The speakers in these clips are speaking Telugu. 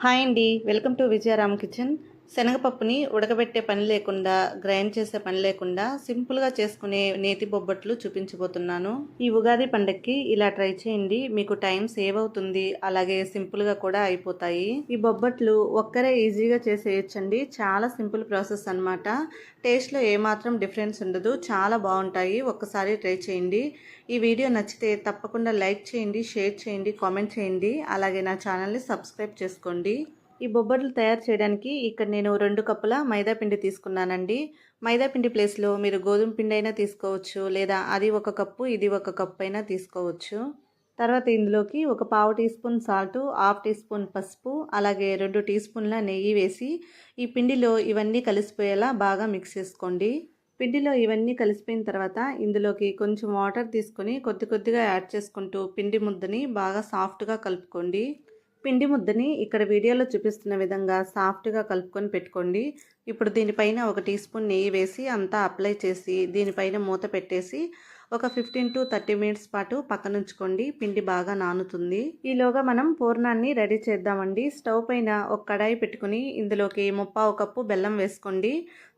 హాయ్ అండి, వెల్కమ్ టు విజయరామ్ కిచెన్. శనగపప్పుని ఉడకబెట్టే పని లేకుండా, గ్రైండ్ చేసే పని లేకుండా సింపుల్గా చేసుకునే నేతి బొబ్బట్లు చూపించబోతున్నాను. ఈ ఉగాది పండగకి ఇలా ట్రై చేయండి, మీకు టైం సేవ్ అవుతుంది, అలాగే సింపుల్గా కూడా అయిపోతాయి. ఈ బొబ్బట్లు ఒక్కరే ఈజీగా చేసేయచ్చండి, చాలా సింపుల్ ప్రాసెస్ అన్నమాట. టేస్ట్లో ఏమాత్రం డిఫరెన్స్ ఉండదు, చాలా బాగుంటాయి. ఒక్కసారి ట్రై చేయండి. ఈ వీడియో నచ్చితే తప్పకుండా లైక్ చేయండి, షేర్ చేయండి, కామెంట్ చేయండి, అలాగే నా ఛానల్ని సబ్స్క్రైబ్ చేసుకోండి. ఈ బొబ్బట్లు తయారు చేయడానికి ఇక్కడ నేను 2 కప్పుల మైదా పిండి తీసుకున్నానండి. మైదా పిండి ప్లేస్లో మీరు గోధుమ పిండి అయినా తీసుకోవచ్చు, లేదా అది 1 కప్పు ఇది 1 కప్పు అయినా తీసుకోవచ్చు. తర్వాత ఇందులోకి ఒక పావు teaspoon salt, half teaspoon పసుపు, అలాగే 2 టీ స్పూన్ల నెయ్యి వేసి ఈ పిండిలో ఇవన్నీ కలిసిపోయేలా బాగా మిక్స్ చేసుకోండి. పిండిలో ఇవన్నీ కలిసిపోయిన తర్వాత ఇందులోకి కొంచెం వాటర్ తీసుకొని కొద్ది కొద్దిగా యాడ్ చేసుకుంటూ పిండి ముద్దని బాగా సాఫ్ట్గా కలుపుకోండి. పిండి ముద్దని ఇక్కడ వీడియోలో చూపిస్తున్న విధంగా సాఫ్ట్గా కలుపుకొని పెట్టుకోండి. ఇప్పుడు దీనిపైన 1 టీ స్పూన్ నెయ్యి వేసి అంతా అప్లై చేసి దీనిపైన మూత పెట్టేసి ఒక 15 to 30 మినిట్స్ పాటు పక్కనుంచుకోండి. పిండి బాగా నానుతుంది. ఈలోగా మనం పూర్ణాన్ని రెడీ చేద్దామండి. స్టవ్ పైన ఒక కడాయి పెట్టుకుని ఇందులోకి 1/4 కప్పు బెల్లం వేసుకోండి.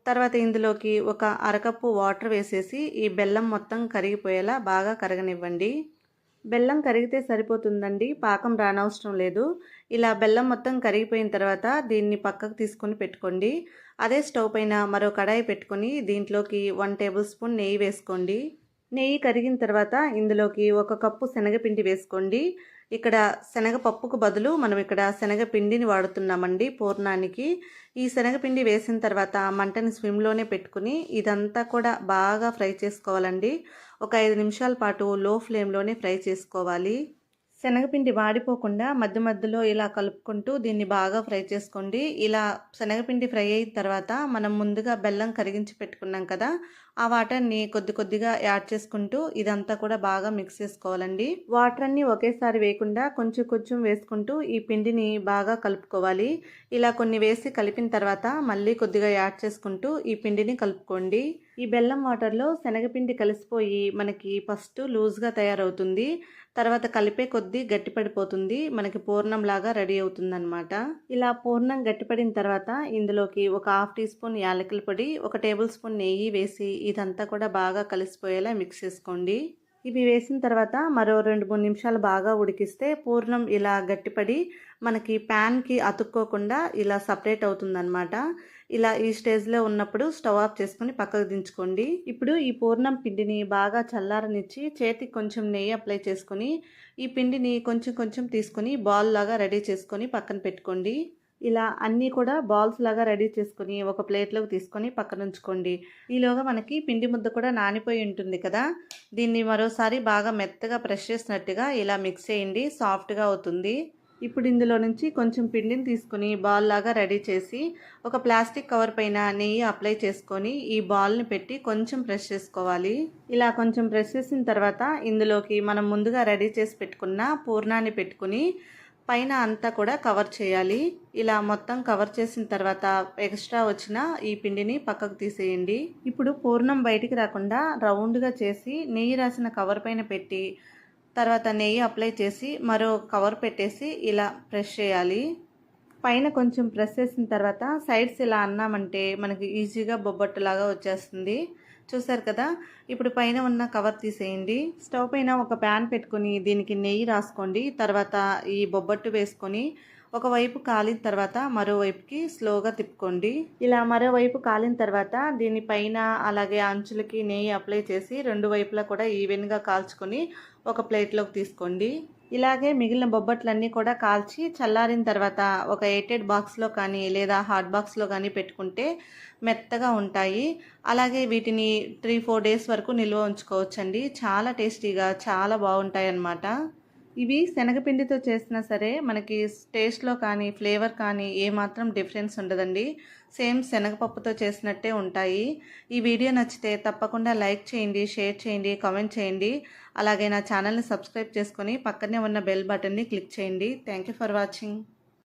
తర్వాత ఇందులోకి ఒక అరకప్పు వాటర్ వేసేసి ఈ బెల్లం మొత్తం కరిగిపోయేలా బాగా కరగనివ్వండి. బెల్లం కరిగితే సరిపోతుందండి, పాకం రానవసరం లేదు. ఇలా బెల్లం మొత్తం కరిగిపోయిన తర్వాత దీన్ని పక్కకు తీసుకొని పెట్టుకోండి. అదే స్టవ్ పైన మరో కడాయి పెట్టుకొని దీంట్లోకి 1 టేబుల్ స్పూన్ నెయ్యి వేసుకోండి. నెయ్యి కరిగిన తర్వాత ఇందులోకి 1 కప్పు శనగపిండి వేసుకోండి. ఇక్కడ శనగపప్పుకు బదులు మనం ఇక్కడ శనగపిండిని వాడుతున్నామండి పూర్ణానికి. ఈ శనగపిండి వేసిన తర్వాత మంటని స్విమ్లోనే పెట్టుకుని ఇదంతా కూడా బాగా ఫ్రై చేసుకోవాలండి. ఒక 5 నిమిషాల పాటు లో ఫ్లేమ్లోనే ఫ్రై చేసుకోవాలి. శనగపిండి వాడిపోకుండా మధ్య మధ్యలో ఇలా కలుపుకుంటూ దీన్ని బాగా ఫ్రై చేసుకోండి. ఇలా శనగపిండి ఫ్రై అయిన తర్వాత మనం ముందుగా బెల్లం కరిగించి పెట్టుకున్నాం కదా, ఆ వాటర్ని కొద్ది కొద్దిగా యాడ్ చేసుకుంటూ ఇదంతా కూడా బాగా మిక్స్ చేసుకోవాలండి. వాటర్ అన్ని ఒకేసారి వేయకుండా కొంచెం కొంచెం వేసుకుంటూ ఈ పిండిని బాగా కలుపుకోవాలి. ఇలా కొన్ని వేసి కలిపిన తర్వాత మళ్ళీ కొద్దిగా యాడ్ చేసుకుంటూ ఈ పిండిని కలుపుకోండి. ఈ బెల్లం వాటర్లో శనగపిండి కలిసిపోయి మనకి ఫస్ట్ లూజ్గా తయారవుతుంది. తర్వాత కలిపే కొద్దీ గట్టిపడిపోతుంది, మనకి పూర్ణంలాగా రెడీ అవుతుందన్నమాట. ఇలా పూర్ణం గట్టిపడిన తర్వాత ఇందులోకి ఒక హాఫ్ టీ స్పూన్ యాలకుల పొడి, 1 టేబుల్ స్పూన్ నెయ్యి వేసి ఇదంతా కూడా బాగా కలిసిపోయేలా మిక్స్ చేసుకోండి. ఇవి వేసిన తర్వాత మరో 2-3 నిమిషాలు బాగా ఉడికిస్తే పూర్ణం ఇలా గట్టిపడి మనకి ప్యాన్కి అతుక్కోకుండా ఇలా సపరేట్ అవుతుందన్నమాట. ఇలా ఈ స్టేజ్లో ఉన్నప్పుడు స్టవ్ ఆఫ్ చేసుకొని పక్కకు దించుకోండి. ఇప్పుడు ఈ పూర్ణం పిండిని బాగా చల్లారనిచ్చి చేతికి కొంచెం నెయ్యి అప్లై చేసుకొని ఈ పిండిని కొంచెం కొంచెం తీసుకొని బాల్ లాగా రెడీ చేసుకొని పక్కన పెట్టుకోండి. ఇలా అన్నీ కూడా బాల్స్ లాగా రెడీ చేసుకొని ఒక ప్లేట్లోకి తీసుకొని పక్కన ఉంచుకోండి. ఈలోగా మనకి పిండి ముద్ద కూడా నానిపోయి ఉంటుంది కదా, దీన్ని మరోసారి బాగా మెత్తగా ప్రెస్ చేసినట్టుగా ఇలా మిక్స్ చేయండి, సాఫ్ట్గా అవుతుంది. ఇప్పుడు ఇందులో నుంచి కొంచెం పిండిని తీసుకొని బాల్ లాగా రెడీ చేసి ఒక ప్లాస్టిక్ కవర్ పైన నెయ్యి అప్లై చేసుకొని ఈ బాల్ని పెట్టి కొంచెం ప్రెస్ చేసుకోవాలి. ఇలా కొంచెం ప్రెస్ చేసిన తర్వాత ఇందులోకి మనం ముందుగా రెడీ చేసి పెట్టుకున్న పూర్ణాన్ని పెట్టుకుని పైన అంతా కూడా కవర్ చేయాలి. ఇలా మొత్తం కవర్ చేసిన తర్వాత ఎక్స్ట్రా వచ్చిన ఈ పిండిని పక్కకు తీసేయండి. ఇప్పుడు పూర్ణం బయటికి రాకుండా రౌండ్గా చేసి నెయ్యి రాసిన కవర్ పైన పెట్టి తర్వాత నెయ్యి అప్లై చేసి మరో కవర్ పెట్టేసి ఇలా ప్రెస్ చేయాలి. పైన కొంచెం ప్రెస్ చేసిన తర్వాత సైడ్స్ ఇలా అన్నామంటే మనకి ఈజీగా బొబ్బట్టులాగా వచ్చేస్తుంది. చూసారు కదా, ఇప్పుడు పైన ఉన్న కవర్ తీసేయండి. స్టవ్ పైన ఒక ప్యాన్ పెట్టుకొని దీనికి నెయ్యి రాసుకోండి. తర్వాత ఈ బొబ్బట్టు వేసుకొని ఒకవైపు కాలిన తర్వాత మరోవైపుకి స్లోగా తిప్పుకోండి. ఇలా మరోవైపు కాలిన తర్వాత దీనిపైన అలాగే అంచులకి నెయ్యి అప్లై చేసి 2 వైపులా కూడా ఈవెన్గా కాల్చుకొని ఒక ప్లేట్లోకి తీసుకోండి. ఇలాగే మిగిలిన బొబ్బట్లన్నీ కూడా కాల్చి చల్లారిన తర్వాత ఒక ఎయిటెడ్ బాక్స్లో కానీ లేదా హాట్ బాక్స్లో కానీ పెట్టుకుంటే మెత్తగా ఉంటాయి. అలాగే వీటిని 3-4 డేస్ వరకు నిల్వ ఉంచుకోవచ్చండి. చాలా టేస్టీగా చాలా బాగుంటాయి అన్నమాట. ఇవి శనగపిండితో చేసినా సరే మనకి టేస్ట్లో కానీ ఫ్లేవర్ కానీ ఏమాత్రం డిఫరెన్స్ ఉండదండి. సేమ్ శనగపప్పుతో చేసినట్టే ఉంటాయి. ఈ వీడియో నచ్చితే తప్పకుండా లైక్ చేయండి, షేర్ చేయండి, కామెంట్ చేయండి. అలాగే నా ఛానల్ని సబ్స్క్రైబ్ చేసుకొని పక్కనే ఉన్న బెల్ బటన్ని క్లిక్ చేయండి. Thank you for watching.